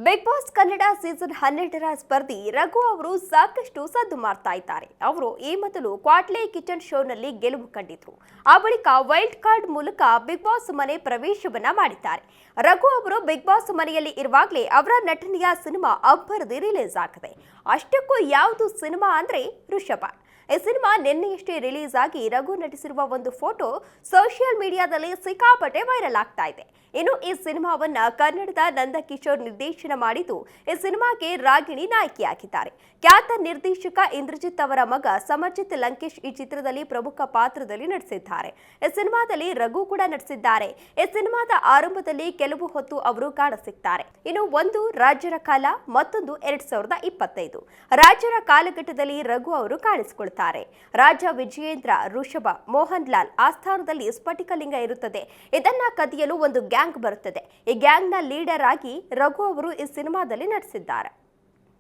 Big boss Kannada season 12ರ ಸ್ಪರ್ಧಿ Raghu ಅವರು ಸಾಕಷ್ಟು ಸದ್ದು ಮಾಡ್ತಾ ಇದ್ದಾರೆ. ಅವರು ಈ ಮೊದಲು ಕ್ವಾಟ್ಲೆ ಕಿಚನ್ ಶೋನಲ್ಲಿ ಗೆಲುವು ಕಂಡಿದ್ರು. ಆ ಬಳಿಕ ವೈಲ್ಡ್ ಕಾರ್ಡ್ ಮೂಲಕ ಬಿಗ್ ಬಾಸ್ ಮನೆ ಪ್ರವೇಶವನ್ನ ಮಾಡಿದ್ದಾರೆ. ರಘು ಅವರು ಬಿಗ್ ಬಾಸ್ ಮನೆಯಲ್ಲಿ ಇರುವಾಗಲೇ ಅವರ ನಟನೆಯ ಸಿನಿಮಾ ಅಬ್ಬರದಿ ರಿಲೀಸ್ ಆಗಿದೆ. ಅಷ್ಟಕ್ಕೂ ಯಾವುದು ಸಿನಿಮಾ ಅಂದ್ರೆ ಋಷಭ. ಈ ಸಿನಿಮಾ ನಿನ್ನೆಯಷ್ಟೇ ರಿಲೀಸ್ ಆಗಿ ರಘು ನಟಿಸಿರುವ ಒಂದು ಫೋಟೋ ಸೋಷಿಯಲ್ ಮೀಡಿಯಾದಲ್ಲಿ ಸಿಕ್ಕಾಪಟ್ಟೆ ವೈರಲ್ ಆಗ್ತಾ ಇದೆ. ಇನ್ನು ಈ ಸಿನಿಮಾವನ್ನ ಕನ್ನಡದ ನಂದಕಿಶೋರ್ ನಿರ್ದೇಶನ ಮಾಡಿದ್ದು, ಈ ಸಿನಿಮಾಗೆ ರಾಗಿಣಿ ನಾಯಕಿಯಾಗಿದ್ದಾರೆ. ಖ್ಯಾತ ನಿರ್ದೇಶಕ ಇಂದ್ರಜಿತ್ ಅವರ ಮಗ ಸಮರ್ಜಿತ್ ಲಂಕೇಶ್ ಈ ಚಿತ್ರದಲ್ಲಿ ಪ್ರಮುಖ ಪಾತ್ರದಲ್ಲಿ ನಟಿಸಿದ್ದಾರೆ. ಈ ಸಿನಿಮಾದಲ್ಲಿ ರಘು ಕೂಡ ನಟಿಸಿದ್ದಾರೆ. ಈ ಸಿನಿಮಾದ ಆರಂಭದಲ್ಲಿ ಕೆಲವು ಹೊತ್ತು ಅವರು ಕಾಣಸಿಗ್ತಾರೆ. ಇನ್ನು ಒಂದು ರಾಜ್ಯರ ಕಾಲ, ಮತ್ತೊಂದು 2025 ರಾಜ್ಯರ ಕಾಲಘಟ್ಟದಲ್ಲಿ ರಘು ಅವರು ಕಾಣಿಸಿಕೊಳ್ತಾರೆ. ರಾಜ ವಿಜಯೇಂದ್ರ, ಋಷಭ, ಮೋಹನ್ ಲಾಲ್ ಆಸ್ಥಾನದಲ್ಲಿ ಸ್ಫಟಿಕಲಿಂಗ ಇರುತ್ತದೆ. ಇದನ್ನ ಕದಿಯಲು ಒಂದು ಗ್ಯಾಂಗ್ ಬರುತ್ತದೆ. ಈ ಗ್ಯಾಂಗ್ನ ಲೀಡರ್ ಆಗಿ ರಘು ಅವರು ಈ ಸಿನಿಮಾದಲ್ಲಿ ನಟಿಸಿದ್ದಾರೆ.